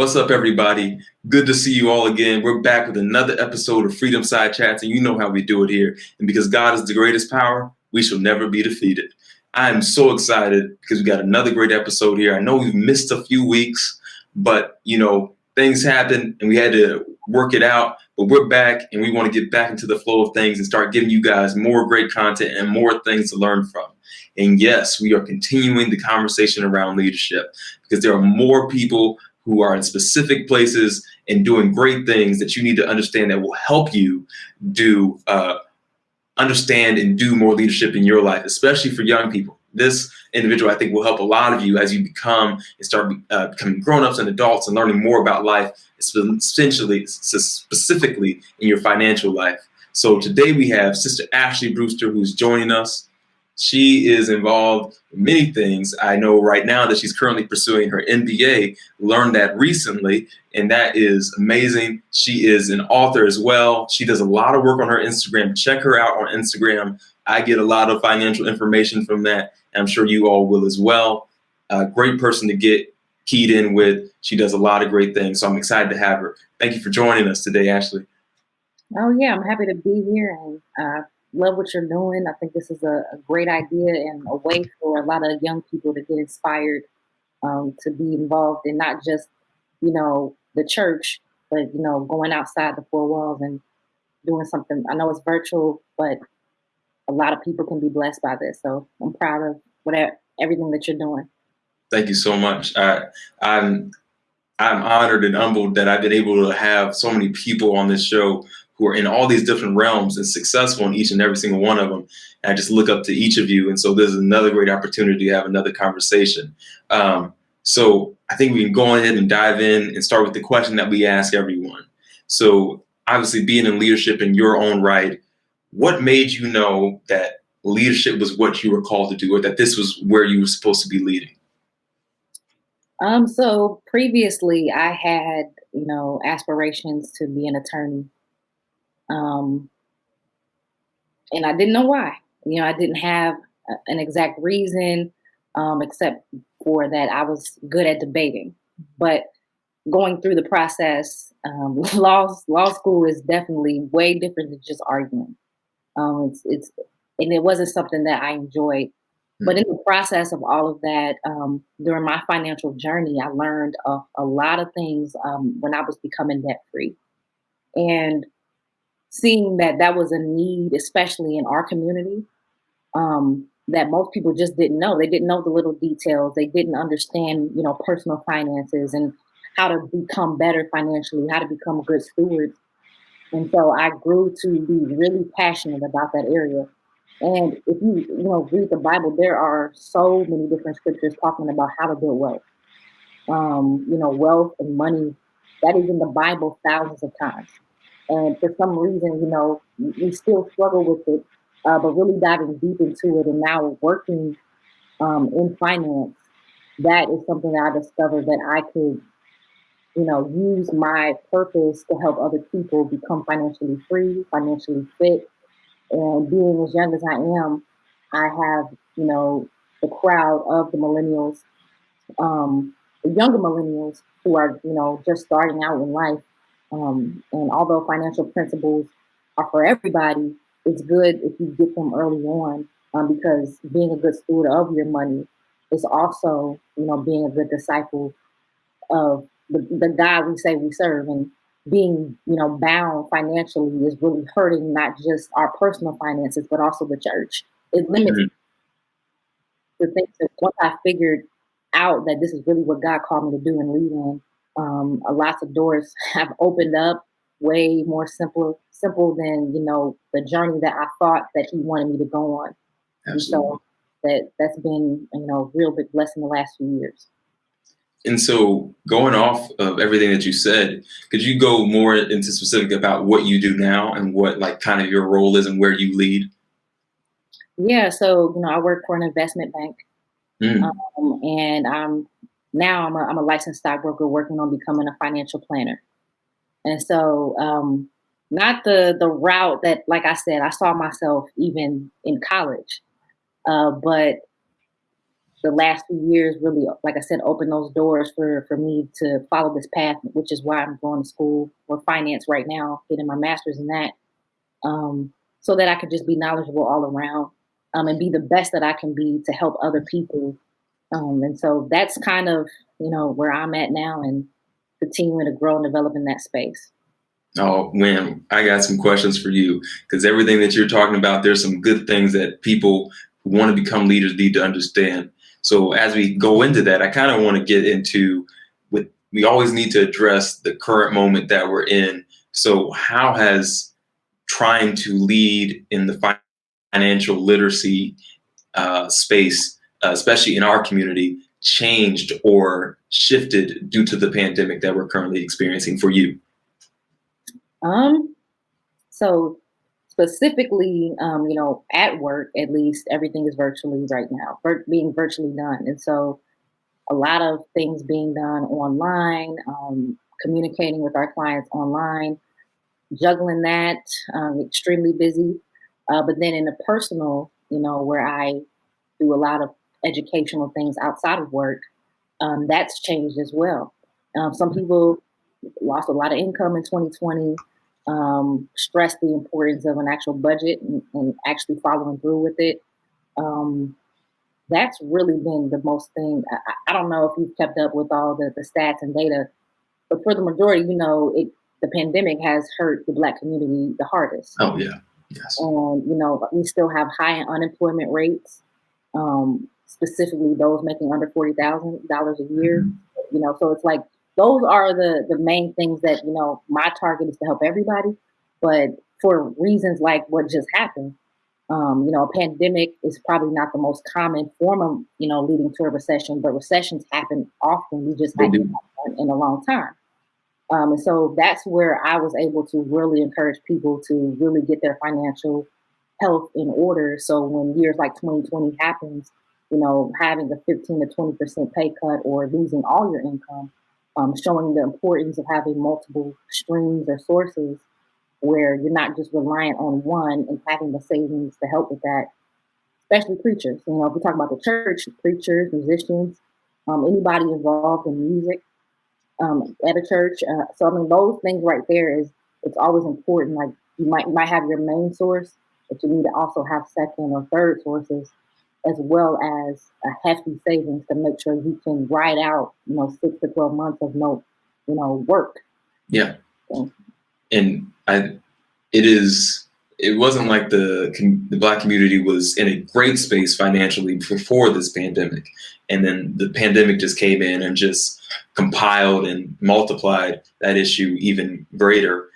What's up, everybody? Good to see you all again. We're back with another episode of Freedom Side Chats, and you know how we do it here. And because God is the greatest power, we shall never be defeated. I am so excited because we got another great episode here. I know we've missed a few weeks, but things happen and we had to work it out. But we're back and we want to get back into the flow of things and start giving you guys more great content and more things to learn from. And yes, we are continuing the conversation around leadership because there are more people who are in specific places and doing great things that you need to understand that will help you do understand and do more leadership in your life, especially for young people. This individual, I think, will help a lot of you as you become and start becoming grown-ups and adults and learning more about life, specifically in your financial life. So today we have Sister Ashley Brewster, who's joining us. She is involved in many things. I know right now that she's currently pursuing her MBA, learned that recently, and that is amazing. She is an author as well. She does a lot of work on her Instagram. Check her out on Instagram. I get a lot of financial information from that, and I'm sure you all will as well. A great person to get keyed in with. She does a lot of great things, so I'm excited to have her. Thank you for joining us today, Ashley. Oh, yeah, I'm happy to be here and love what you're doing. I think this is a great idea and a way for a lot of young people to get inspired to be involved in not just, the church, but, going outside the four walls and doing something. I know it's virtual, but a lot of people can be blessed by this. So I'm proud of everything that you're doing. Thank you so much. I'm honored and humbled that I've been able to have so many people on this show who are in all these different realms and successful in each and every single one of them. And I just look up to each of you. And so this is another great opportunity to have another conversation. So I think we can go ahead and dive in and start with the question that we ask everyone. So obviously being in leadership in your own right, what made you know that leadership was what you were called to do, or that this was where you were supposed to be leading? So previously I had, aspirations to be an attorney. Um, and I didn't know why. I didn't have an exact reason, except for that I was good at debating. But going through the process, law school is definitely way different than just arguing. It's and it wasn't something that I enjoyed. But in the process of all of that, during my financial journey, I learned a lot of things when I was becoming debt free, and seeing that that was a need, especially in our community, that most people just didn't know. They didn't know the little details. They didn't understand, personal finances and how to become better financially, how to become good stewards. And so I grew to be really passionate about that area. And if you read the Bible, there are so many different scriptures talking about how to build wealth. Wealth and money, that is in the Bible thousands of times. And for some reason, we still struggle with it, but really diving deep into it and now working in finance, that is something that I discovered that I could, use my purpose to help other people become financially free, financially fit. And being as young as I am, I have, the crowd of the millennials, the younger millennials who are, just starting out in life. And although financial principles are for everybody, it's good if you get them early on, because being a good steward of your money is also, being a good disciple of the God we say we serve. And being, bound financially is really hurting not just our personal finances, but also the church. It limits the things that once I figured out that this is really what God called me to do and lead in, lots of doors have opened up way more simple than, the journey that I thought that he wanted me to go on. Absolutely. And so that's been, real big blessing the last few years. And so going off of everything that you said, could you go more into specific about what you do now and what kind of your role is and where you lead? Yeah, so I work for an investment bank, Mm. and I'm a licensed stockbroker working on becoming a financial planner. And so, not the route that, like I said, I saw myself even in college, but the last few years really, like I said, opened those doors for me to follow this path, which is why I'm going to school for finance right now, getting my master's in that, um, so that I could just be knowledgeable all around, and be the best that I can be to help other people. And so that's kind of, where I'm at now and continuing to grow and develop in that space. Oh man, I got some questions for you because everything that you're talking about, there's some good things that people who want to become leaders need to understand. So as we go into that, I kind of want to get into with we always need to address the current moment that we're in. So how has trying to lead in the financial literacy space, especially in our community, changed or shifted due to the pandemic that we're currently experiencing for you? Um, so specifically, at work, at least everything is virtually right now, being virtually done. And so a lot of things being done online, communicating with our clients online, juggling that, extremely busy. But then in the personal, where I do a lot of educational things outside of work, that's changed as well. Some people lost a lot of income in 2020, stressed the importance of an actual budget and actually following through with it. Um, that's really been the most thing. I don't know if you've kept up with all the stats and data, but for the majority, the pandemic has hurt the Black community the hardest. Oh yeah, yes. And, we still have high unemployment rates, specifically those making under $40,000 a year. So it's like those are the main things that, my target is to help everybody. But for reasons like what just happened, a pandemic is probably not the most common form of, leading to a recession, but recessions happen often. We just haven't had one in a long time. And so that's where I was able to really encourage people to really get their financial health in order. So when years like 2020 happens, having a 15 to 20% pay cut or losing all your income, showing the importance of having multiple streams or sources where you're not just reliant on one and having the savings to help with that, especially preachers. If we talk about the church, preachers, musicians, anybody involved in music, at a church. So I mean, those things right there it's always important. Like you might have your main source, but you need to also have second or third sources, as well as a hefty savings to make sure you can ride out 6 to 12 months of no work. Yeah, and it wasn't like the Black community was in a great space financially before this pandemic, and then the pandemic just came in and just compiled and multiplied that issue even greater.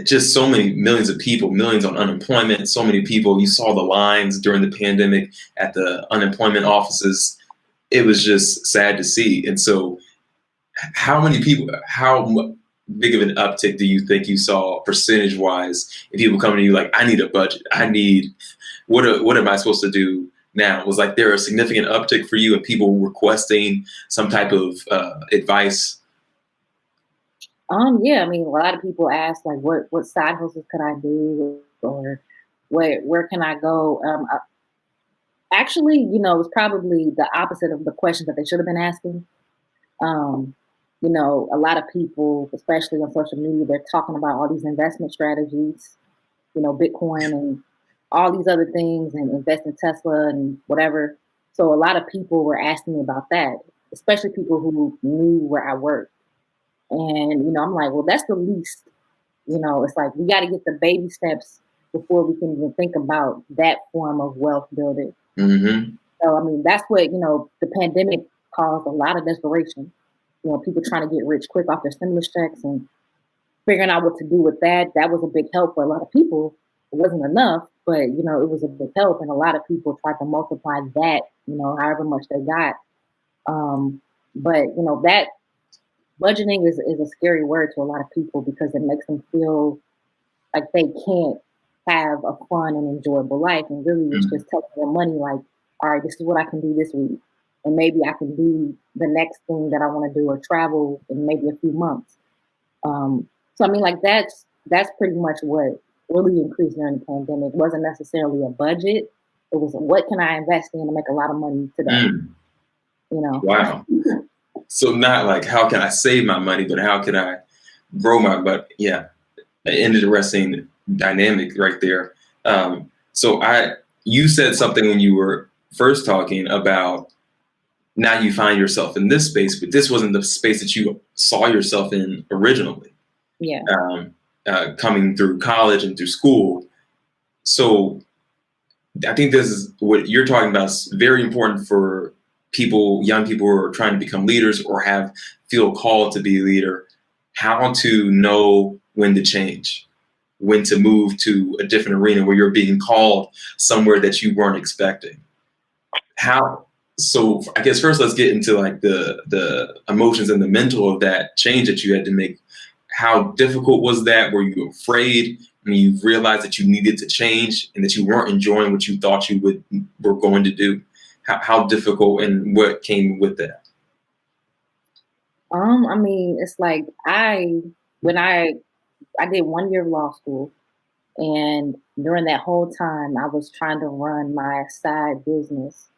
Just so many millions of people, millions on unemployment, so many people. You saw the lines during the pandemic at the unemployment offices. It was just sad to see. And so, how many people, big of an uptick do you think you saw percentage wise if people coming to you like, I need a budget, what am I supposed to do now? Was like there a significant uptick for you and people requesting some type of advice? Yeah, I mean, a lot of people ask like, what side hustles could I do, or where can I go? Actually, it's probably the opposite of the questions that they should have been asking. Um, a lot of people, especially on social media, they're talking about all these investment strategies, Bitcoin and all these other things, and invest in Tesla and whatever. So a lot of people were asking me about that, especially people who knew where I worked. And, I'm like, well, that's the least, it's like we got to get the baby steps before we can even think about that form of wealth building. Mm-hmm. So, I mean, that's what, the pandemic caused a lot of desperation. People trying to get rich quick off their stimulus checks and figuring out what to do with that. That was a big help for a lot of people. It wasn't enough, but, it was a big help. And a lot of people tried to multiply that, however much they got. But, that budgeting is a scary word to a lot of people because it makes them feel like they can't have a fun and enjoyable life. And really, it's just taking their money like, all right, this is what I can do this week. And maybe I can do the next thing that I want to do or travel in maybe a few months. So, I mean, like that's pretty much what really increased during the pandemic. It wasn't necessarily a budget. It It was what can I invest in to make a lot of money today? Mm, You know. wow. So not like how can I save my money, but how can I grow my, but yeah, an interesting dynamic right there. So you said something when you were first talking about now you find yourself in this space, but this wasn't the space that you saw yourself in originally, Yeah. coming through college and through school. So I think this is what you're talking about is very important for people, young people who are trying to become leaders or feel called to be a leader, how to know when to change, when to move to a different arena where you're being called somewhere that you weren't expecting. How so I guess first let's get into like the emotions and the mental of that change that you had to make. How difficult was that? Were you afraid when you realized that you needed to change and that you weren't enjoying what you thought you were going to do? How difficult and what came with that? I mean, it's like when I did 1 year of law school, and during that whole time, I was trying to run my side business,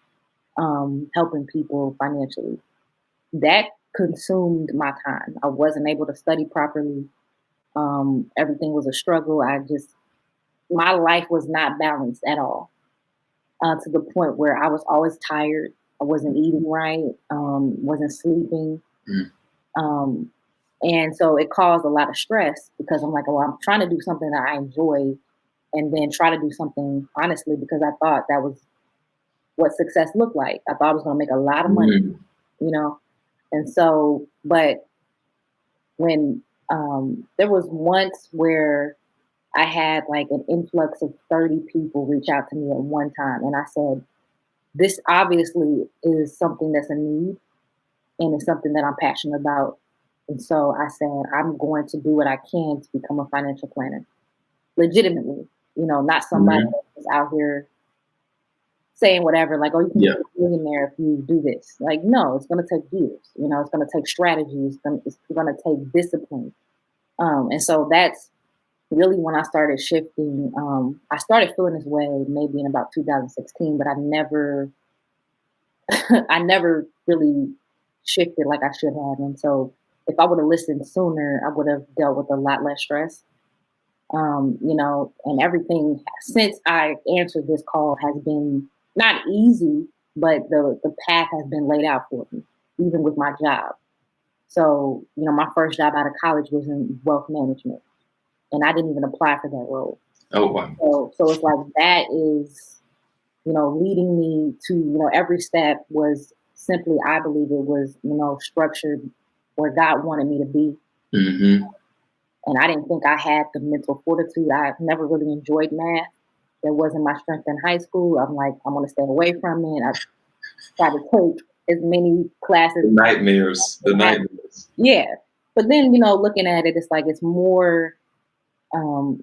helping people financially. That consumed my time. I wasn't able to study properly. Everything was a struggle. My life was not balanced at all, to the point where I was always tired. I wasn't eating right, wasn't sleeping. Mm, Um, and so it caused a lot of stress because I'm like, oh, I'm trying to do something that I enjoy and then try to do something honestly because I thought that was what success looked like. I thought I was going to make a lot of money, mm, you know? And so, but when there was once where I had like an influx of 30 people reach out to me at one time, and I said, this obviously is something that's a need and it's something that I'm passionate about. And so I said, I'm going to do what I can to become a financial planner legitimately, not somebody mhm. that's out here saying whatever, like, oh, you can Yeah. be a millionaire if you do this. Like, no, it's going to take years. It's going to take strategy. It's going to take discipline. And so that's really when I started shifting. I started feeling this way maybe in about 2016, but I never, I never really shifted like I should have. And so if I would have listened sooner, I would have dealt with a lot less stress. And everything since I answered this call has been not easy, but the path has been laid out for me, even with my job. So, my first job out of college was in wealth management, and I didn't even apply for that role. Oh wow. So it's like that is, leading me to, every step was simply, I believe it was, structured where God wanted me to be. Hmm. And I didn't think I had the mental fortitude. I never really enjoyed math. That wasn't my strength in high school. I'm like, I'm gonna stay away from it. I tried to take as many classes The nightmares. as The I nightmares. yeah. But then, looking at it, it's like it's more.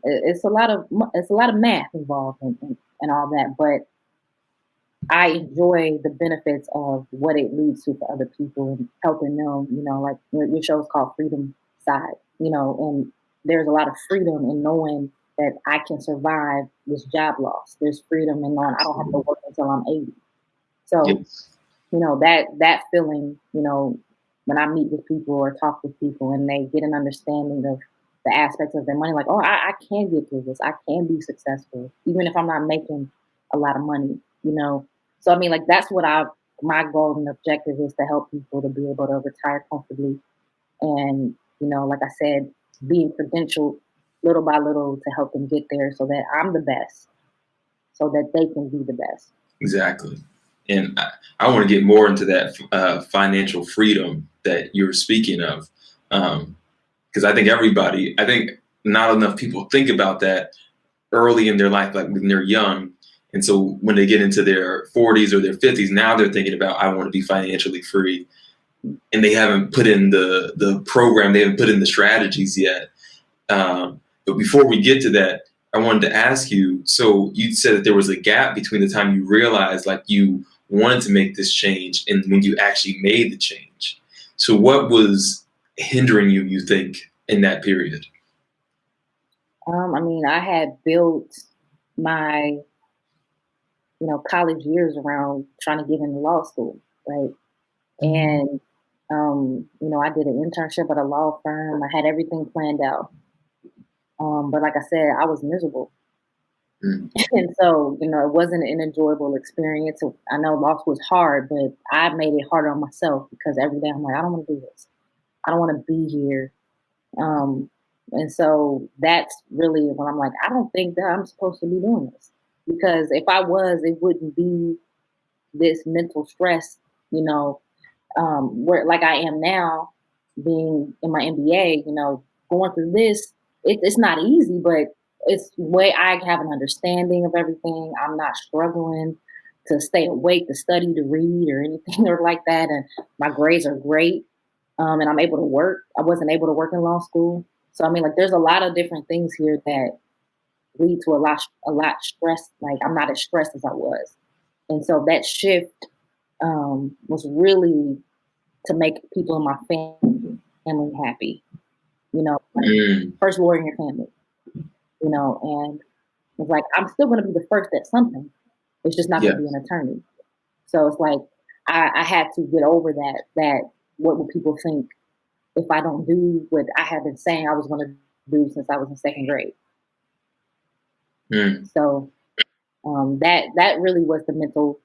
It's a lot of math involved and all that. But I enjoy the benefits of what it leads to for other people and helping them. Like your show's called Freedom Side. And there's a lot of freedom in knowing that I can survive this job loss. There's freedom in knowing I don't have to work until I'm 80. So Yes. that feeling, when I meet with people or talk with people and they get an understanding of the aspects of their money, like, oh, I can get through this. I can be successful, even if I'm not making a lot of money. So I mean, like that's what my goal and objective is to help people to be able to retire comfortably and, like I said, being credentialed little by little to help them get there so that I'm the best, so that they can be the best. Exactly. And I want to get more into that financial freedom that you're speaking of. Because I think not enough people think about that early in their life, like when they're young. And so when they get into their 40s or their 50s, now they're thinking about, I want to be financially free. And they haven't put in the program, they haven't put in the strategies yet. But before we get to that, I wanted to ask you, so you said that there was a gap between the time you realized like you wanted to make this change and when you actually made the change. So what was hindering you, you think, in that period? I mean, I had built my college years around trying to get into law school, right? And I did an internship at a law firm. I had everything planned out. But like I said, I was miserable. Mm. And so, it wasn't an enjoyable experience. I know law school was hard, but I made it harder on myself because every day I'm like, I don't want to do this. I don't want to be here. Um, and so that's really when I'm like, I don't think that I'm supposed to be doing this. Because if I was, it wouldn't be this mental stress, where like I am now, being in my MBA, going through this, it's not easy, but it's way I have an understanding of everything. I'm not struggling to stay awake, to study, to read, or anything or like that. And my grades are great, and I'm able to work. I wasn't able to work in law school, so I mean, like, there's a lot of different things here that lead to a lot stress. Like I'm not as stressed as I was, and so that shift was really to make people in my family happy. Like, Mm. first lawyer in your family. And it's like I'm still going to be the first at something. It's just not Yeah. going to be an attorney. So it's like I had to get over that. That what will people think if I don't do what I have been saying I was going to do since I was in second grade? Mm. So that really was the mental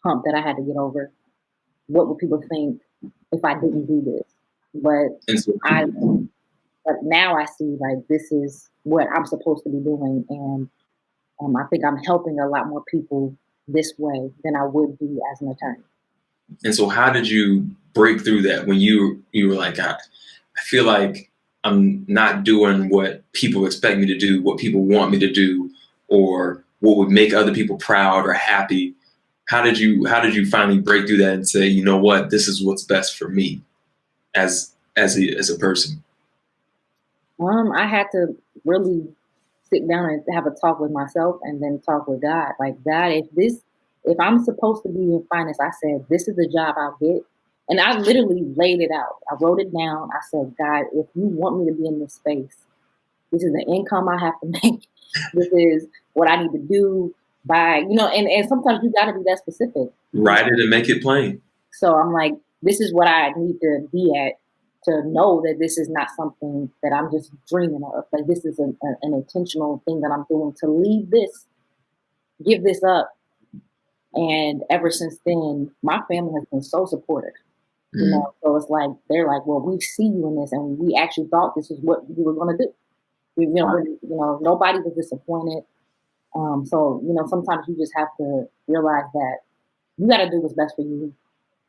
hump that I had to get over. What would people think if I didn't do this? But And so, I but now I see like this is what I'm supposed to be doing, and I think I'm helping a lot more people this way than I would be as an attorney. and so how did you break through that when you were like, God, I feel like I'm not doing what people expect me to do, what people want me to do, or what would make other people proud or happy? How did you finally break through that and say, you know what, this is what's best for me as a person? I had to really sit down and have a talk with myself, and then talk with God. Like, God, if I'm supposed to be in finance, I said this is the job I'll get, and I literally laid it out. I wrote it down. I said, God, if you want me to be in this space, this is the income I have to make. This is what I need to do by, and sometimes you got to be that specific. Write it and make it plain. So I'm like, this is what I need to be at to know that this is not something that I'm just dreaming of. Like, this is an intentional thing that I'm doing to leave this, give this up. And ever since then, my family has been so supportive. Mm. So it's like they're like, well, we see you in this, and we actually thought this is what you were going to do. Nobody was disappointed. So sometimes you just have to realize that you got to do what's best for you.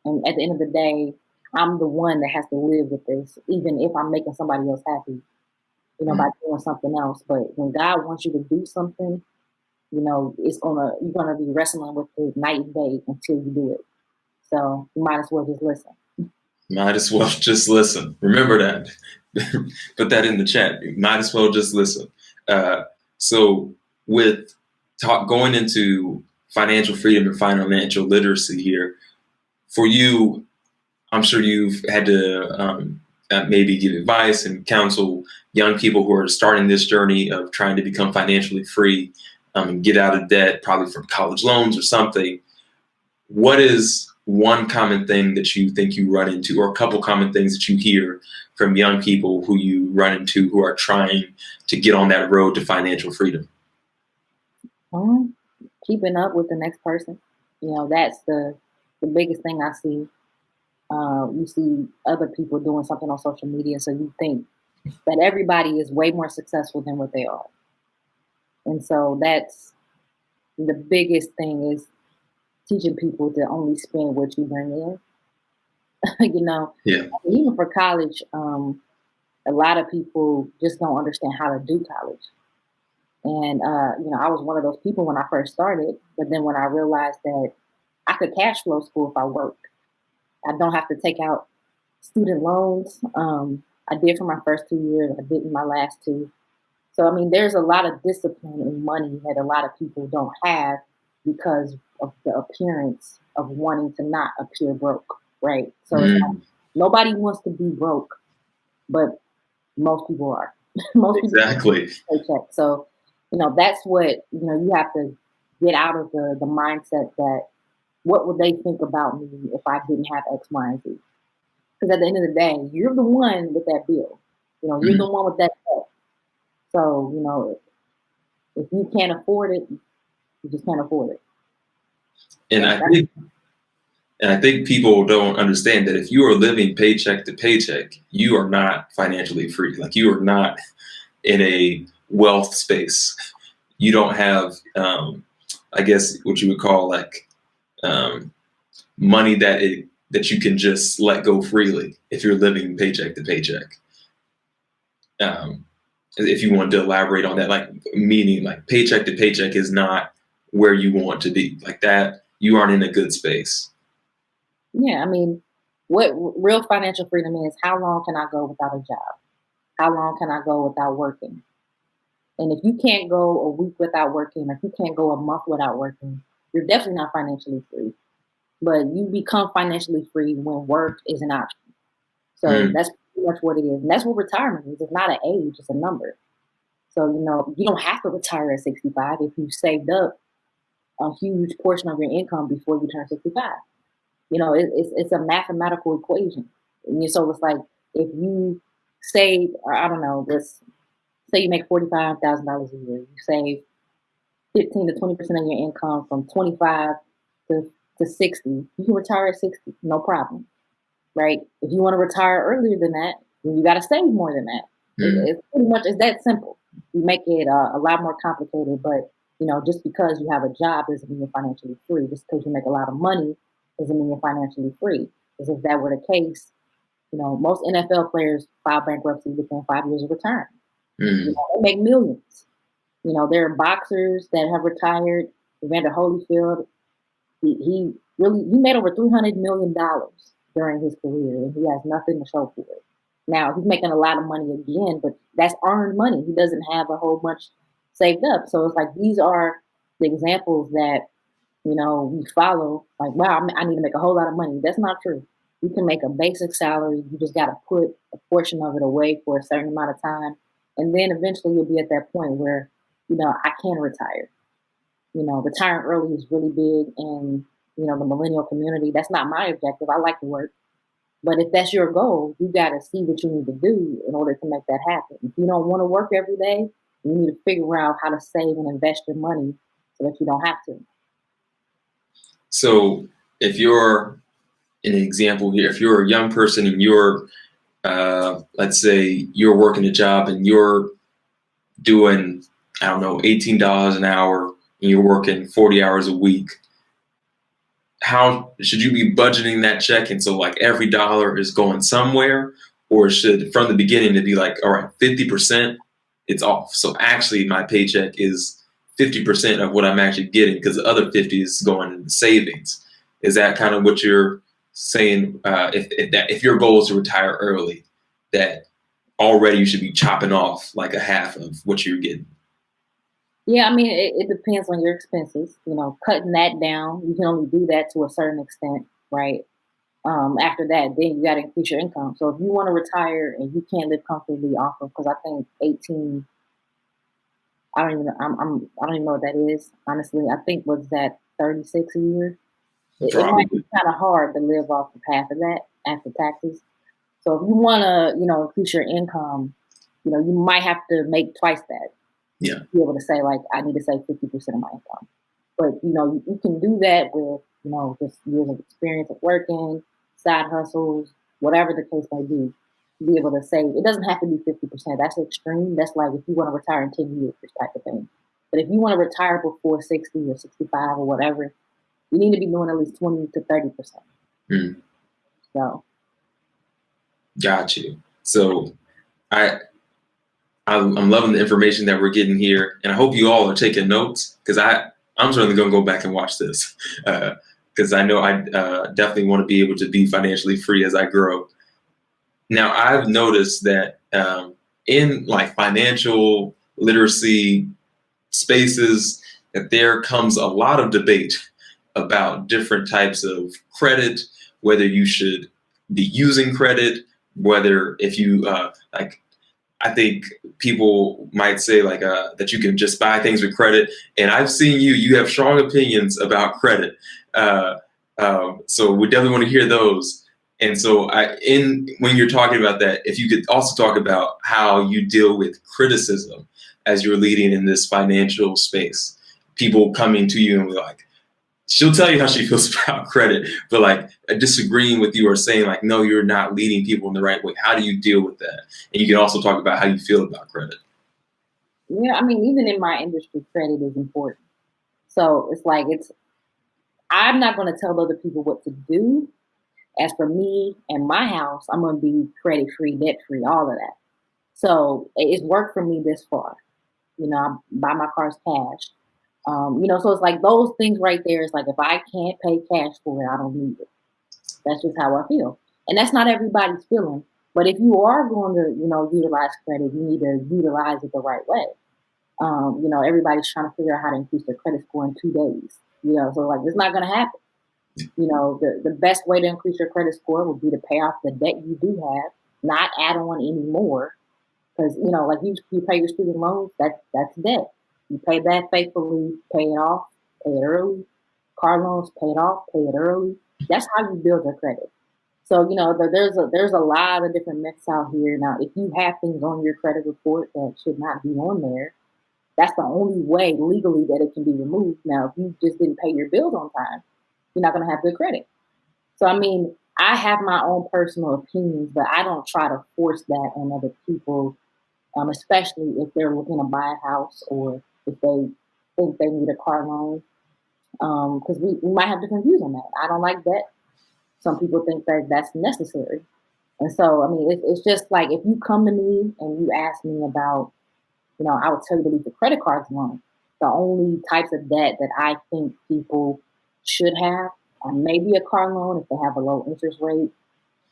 And at the end of the day, I'm the one that has to live with this, even if I'm making somebody else happy, by doing something else. But when God wants you to do something, you're gonna be wrestling with it night and day until you do it. So you might as well just listen. Might as well just listen. Remember that. Put that in the chat. Might as well just listen. So with going into financial freedom and financial literacy here, for you, I'm sure you've had to maybe give advice and counsel young people who are starting this journey of trying to become financially free and get out of debt, probably from college loans or something. What is one common thing that you think you run into, or a couple common things that you hear from young people who you run into who are trying to get on that road to financial freedom? Keeping up with the next person. That's the biggest thing I see. You see other people doing something on social media, so you think that everybody is way more successful than what they are. And so that's the biggest thing, is teaching people to only spend what you bring in. Yeah. Even for college, a lot of people just don't understand how to do college. And I was one of those people when I first started, but then when I realized that I could cash flow school if I worked, I don't have to take out student loans. I did for my first 2 years. I did in my last two. So, I mean, there's a lot of discipline and money that a lot of people don't have because of the appearance of wanting to not appear broke, right? So it's like, nobody wants to be broke, but most people are. Most exactly. people paycheck. So, that's what, you have to get out of the mindset that what would they think about me if I didn't have X, Y, and Z? Because at the end of the day, you're the one with that bill. You're Mhm. the one with that debt. So, if you can't afford it, you just can't afford it. And That's I that's think and I think people don't understand that if you are living paycheck to paycheck, you are not financially free. Like you are not in a wealth space. You don't have, I guess, what you would call like um, money that you can just let go freely if you're living paycheck to paycheck. Um, if you want to elaborate on that, like meaning like paycheck to paycheck is not where you want to be. Like that, you aren't in a good space. Yeah. I mean, what real financial freedom is? How long can I go without a job? How long can I go without working? And if you can't go a week without working, or if you can't go a month without working, you're definitely not financially free. But you become financially free when work is an option. So Mm, that's pretty much what it is. And that's what retirement is. It's not an age, it's a number. So, you don't have to retire at 65 if you saved up a huge portion of your income before you turn 65. It's a mathematical equation. So it's like if you save, or I don't know, let's say you make $45,000 a year, you save 15 to 20% of your income from 25 to 60. You can retire at 60, no problem, right? If you want to retire earlier than that, then you got to save more than that. mm, It's pretty much it's that simple. You make it a lot more complicated, but just because you have a job doesn't mean you're financially free. Just because you make a lot of money doesn't mean you're financially free. Because if that were the case, most NFL players file bankruptcy within 5 years of retirement. mm. They make millions. There are boxers that have retired. Evander Holyfield, he really he made over $300 million during his career, and he has nothing to show for it. Now he's making a lot of money again, but that's earned money. He doesn't have a whole bunch saved up. So it's like these are the examples that we follow. Like, wow, I need to make a whole lot of money. That's not true. You can make a basic salary. You just got to put a portion of it away for a certain amount of time, and then eventually you'll be at that point where I can retire. Retiring early is really big in the millennial community. That's not my objective. I like to work, but if that's your goal, you got to see what you need to do in order to make that happen. If you don't want to work every day, you need to figure out how to save and invest your money so that you don't have to. So if you're an example here, if you're a young person and you're, let's say you're working a job and you're doing, I don't know, $18 an hour and you're working 40 hours a week, how should you be budgeting that check? And so like every dollar is going somewhere, or should from the beginning it be like, all right, 50% it's off. So actually my paycheck is 50% of what I'm actually getting because the other 50 is going into savings. Is that kind of what you're saying? If your goal is to retire early, that already you should be chopping off like a half of what you're getting. Yeah, I mean, it depends on your expenses. Cutting that down, you can only do that to a certain extent, right? After that, then you got to increase your income. So if you want to retire and you can't live comfortably off of, because I think 18, I don't even, I don't even know what that is. Honestly, I think was that 36 a year. It might be Probably. kind of hard to live off of half of that after taxes. So if you want to, increase your income, you might have to make twice that Yeah. to be able to say like, I need to save 50% of my income. But you can do that with just years of experience of working, side hustles, whatever the case may be. Be able to save. It doesn't have to be 50%. That's extreme. That's like if you want to retire in 10 years, type of thing. But if you want to retire before 60 or 65 or whatever, you need to be doing at least 20 to 30%. Mm, So got you. So I I'm loving the information that we're getting here, and I hope you all are taking notes because I'm certainly going to go back and watch this because I know I definitely want to be able to be financially free as I grow. Now I've noticed that in like financial literacy spaces, that there comes a lot of debate about different types of credit, whether you should be using credit, whether if you like I think people might say like that you can just buy things with credit, and I've seen you have strong opinions about credit. Uh, so we definitely want to hear those. And so in when you're talking about that, if you could also talk about how you deal with criticism as you're leading in this financial space, people coming to you and be like, she'll tell you how she feels about credit, but like disagreeing with you or saying like, no, you're not leading people in the right way. How do you deal with that? And you can also talk about how you feel about credit. Yeah, I mean, even in my industry, credit is important. So it's like I'm not going to tell other people what to do. As for me and my house, I'm going to be credit free, debt free, all of that. So it's worked for me this far. I buy my cars cash. So it's like those things right there. It's like if I can't pay cash for it, I don't need it. That's just how I feel. And that's not everybody's feeling. But if you are going to, utilize credit, you need to utilize it the right way. Everybody's trying to figure out how to increase their credit score in 2 days. So like it's not going to happen. The best way to increase your credit score would be to pay off the debt you do have, not add on any more. Because like you pay your student loans, that's debt. You pay that faithfully, pay it off, pay it early. Car loans, pay it off, pay it early. That's how you build your credit. So there's a lot of different myths out here. Now, if you have things on your credit report that should not be on there, that's the only way legally that it can be removed. Now, if you just didn't pay your bills on time, you're not going to have good credit. So, I mean, I have my own personal opinions, but I don't try to force that on other people, especially if they're looking to buy a house or if they think they need a car loan, because we might have different views on that. I don't like that. Some people think that that's necessary. And so, I mean, it's just like if you come to me and you ask me about, I would tell you to leave the credit cards alone. The only types of debt that I think people should have are maybe a car loan if they have a low interest rate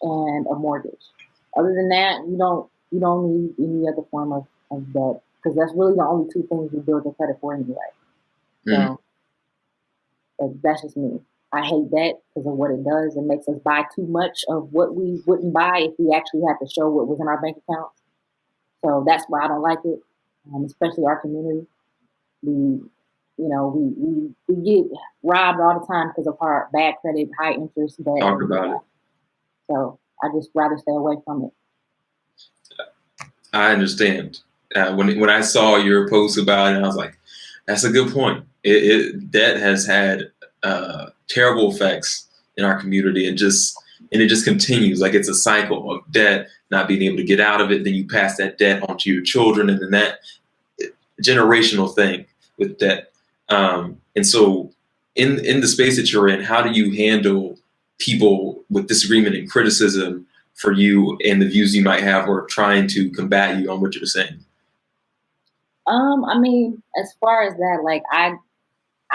and a mortgage. Other than that, you don't need any other form of debt because that's really the only two things you build your credit for anyway. Mm. So that's just me. I hate that because of what it does. It makes us buy too much of what we wouldn't buy if we actually had to show what was in our bank account. So that's why I don't like it, especially our community. We, we get robbed all the time because of our bad credit, high interest debt. Talk about it. So I just rather stay away from it. I understand. When I saw your post about it, I was like, that's a good point. Debt has had terrible effects in our community, and it just continues. Like it's a cycle of debt, not being able to get out of it. Then you pass that debt on to your children, and then that generational thing with debt. And so, in the space that you're in, how do you handle people with disagreement and criticism for you and the views you might have, or trying to combat you on what you're saying? I mean, as far as that, like I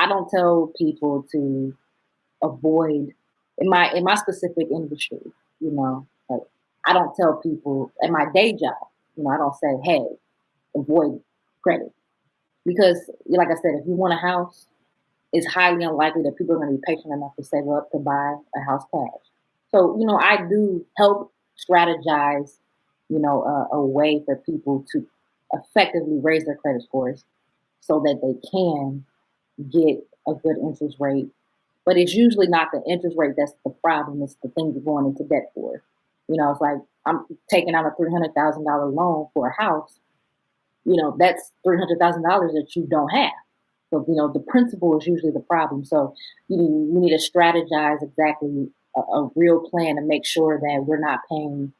don't tell people to avoid in my specific industry, like I don't tell people at my day job, I don't say, hey, avoid credit. Because like I said, if you want a house, it's highly unlikely that people are going to be patient enough to save up to buy a house cash. So, I do help strategize, a way for people to effectively raise their credit scores so that they can get a good interest rate. But it's usually not the interest rate that's the problem. It's the thing you're going into debt for. It's like I'm taking out a $300,000 loan for a house. That's $300,000 that you don't have. So, the principal is usually the problem. So you need to strategize exactly a real plan to make sure that we're not paying,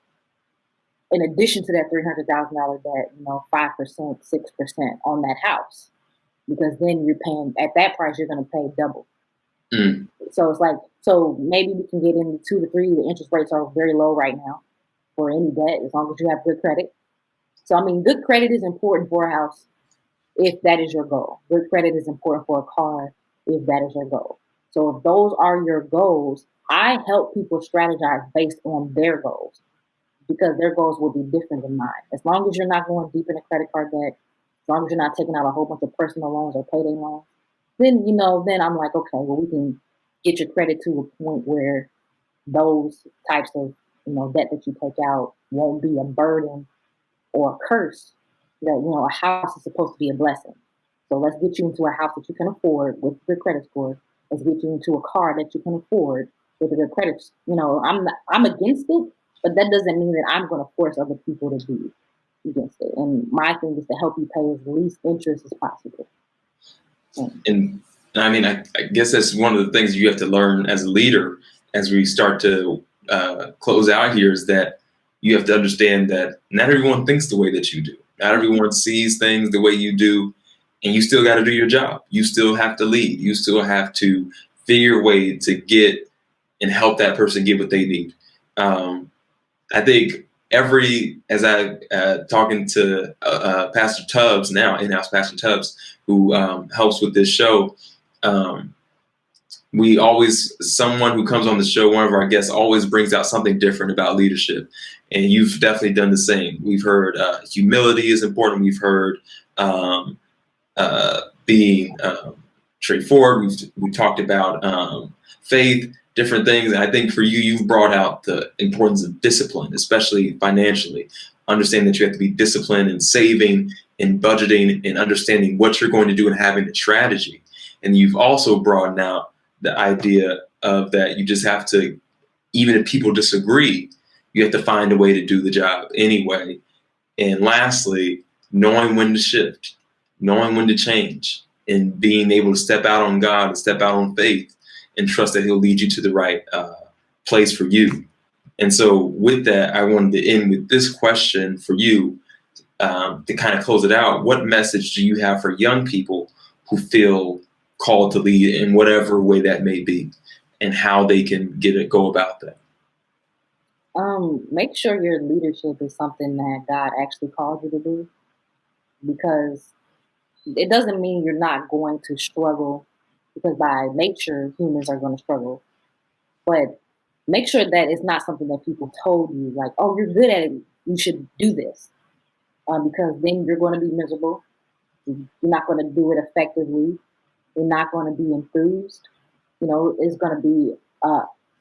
in addition to that $300,000 debt, 5%, 6% on that house. Because then you're paying, at that price, you're going to pay double. Mm. So it's like, so maybe we can get into 2 to 3. The interest rates are very low right now for any debt, as long as you have good credit. So, I mean, good credit is important for a house if that is your goal. Good credit is important for a car if that is your goal. So if those are your goals, I help people strategize based on their goals because their goals will be different than mine. As long as you're not going deep into credit card debt, as long as you're not taking out a whole bunch of personal loans or payday loans, then, then I'm like, okay, well, we can get your credit to a point where those types of, debt that you take out won't be a burden or a curse. That, a house is supposed to be a blessing. So let's get you into a house that you can afford with your credit score. Let's get you into a car that you can afford with your credit. I'm against it, but that doesn't mean that I'm going to force other people to be against it. And my thing is to help you pay as least interest as possible. And I mean, I guess that's one of the things you have to learn as a leader as we start to close out here, is that you have to understand that not everyone thinks the way that you do. Not everyone sees things the way you do, and you still got to do your job. You still have to lead. You still have to figure a way to get and help that person get what they need. I think as I talking to Pastor Tubbs now, in-house Pastor Tubbs, who helps with this show, someone who comes on the show, one of our guests, always brings out something different about leadership. And you've definitely done the same. We've heard humility is important. We've heard being straightforward. We talked about faith, different things. And I think for you, you've brought out the importance of discipline, especially financially. Understand that you have to be disciplined in saving and budgeting and understanding what you're going to do and having a strategy. And you've also broadened out the idea of that you just have to, even if people disagree, you have to find a way to do the job anyway. And lastly, knowing when to shift, knowing when to change, and being able to step out on God and step out on faith and trust that He'll lead you to the right place for you. And so with that, I wanted to end with this question for you to kind of close it out. What message do you have for young people who feel called to lead in whatever way that may be, and how they can go about that? Make sure your leadership is something that God actually called you to do, because it doesn't mean you're not going to struggle, because by nature humans are going to struggle. But make sure that it's not something that people told you, like, oh, you're good at it, you should do this, because then you're going to be miserable. You're not going to do it effectively. You're not going to be enthused. It's going to be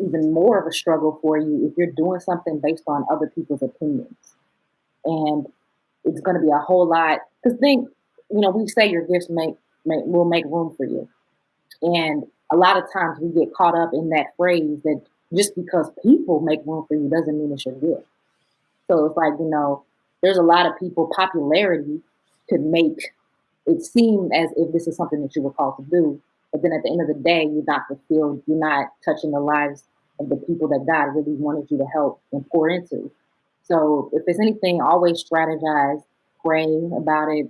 even more of a struggle for you if you're doing something based on other people's opinions. And it's going to be a whole lot, because we say your gifts will make room for you. And a lot of times we get caught up in that phrase that just because people make room for you doesn't mean it's your gift. So it's like, there's a lot of people, popularity could make it seem as if this is something that you were called to do. But then at the end of the day, you're not fulfilled. You're not touching the lives of the people that God really wanted you to help and pour into. So if there's anything, always strategize, pray about it.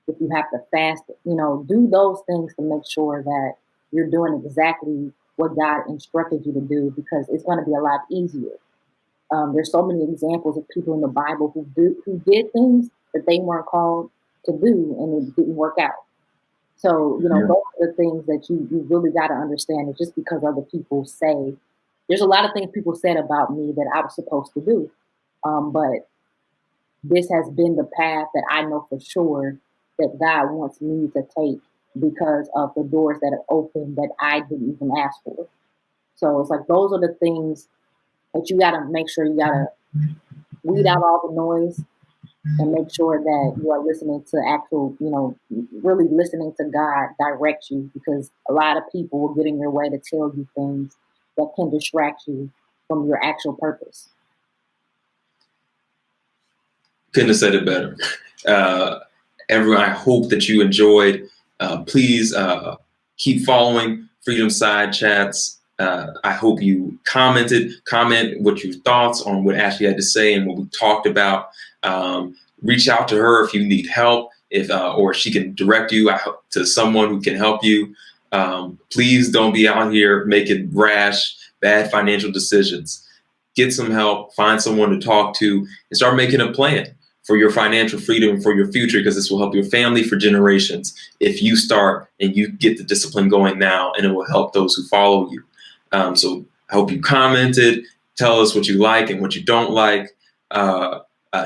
If you have to fast, do those things to make sure that you're doing exactly what God instructed you to do, because it's going to be a lot easier. There's so many examples of people in the Bible who did things that they weren't called to do, and it didn't work out. So, those are the things that you really got to understand. It's just because other people say, there's a lot of things people said about me that I was supposed to do. But this has been the path that I know for sure that God wants me to take, because of the doors that are open that I didn't even ask for. So it's like, those are the things that you got to make sure you got to weed out all the noise and make sure that you are listening to really listening to God direct you, because a lot of people will get in your way to tell you things that can distract you from your actual purpose. Couldn't have said it better. Everyone, I hope that you enjoyed. Please keep following Freedom Side Chats. I hope you comment what your thoughts on what Ashley had to say and what we talked about. Reach out to her if you need help, or she can direct you to someone who can help you. Please don't be out here making rash, bad financial decisions. Get some help, find someone to talk to, and start making a plan for your financial freedom and for your future, because this will help your family for generations if you start and you get the discipline going now, and it will help those who follow you. So I hope you commented. Tell us what you like and what you don't like.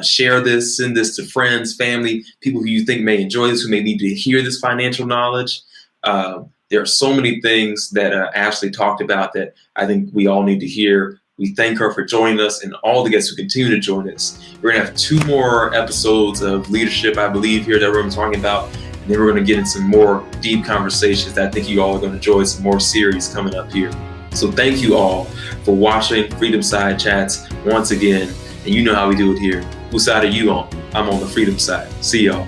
Share this, send this to friends, family, people who you think may enjoy this, who may need to hear this financial knowledge. There are so many things that Ashley talked about that I think we all need to hear. We thank her for joining us and all the guests who continue to join us. We're going to have 2 more episodes of leadership, I believe, here that we're going to be talking about. And then we're going to get into some more deep conversations that I think you all are going to enjoy, some more series coming up here. So thank you all for watching Freedom Side Chats once again. And you know how we do it here. Whose side are you on? I'm on the freedom side. See y'all.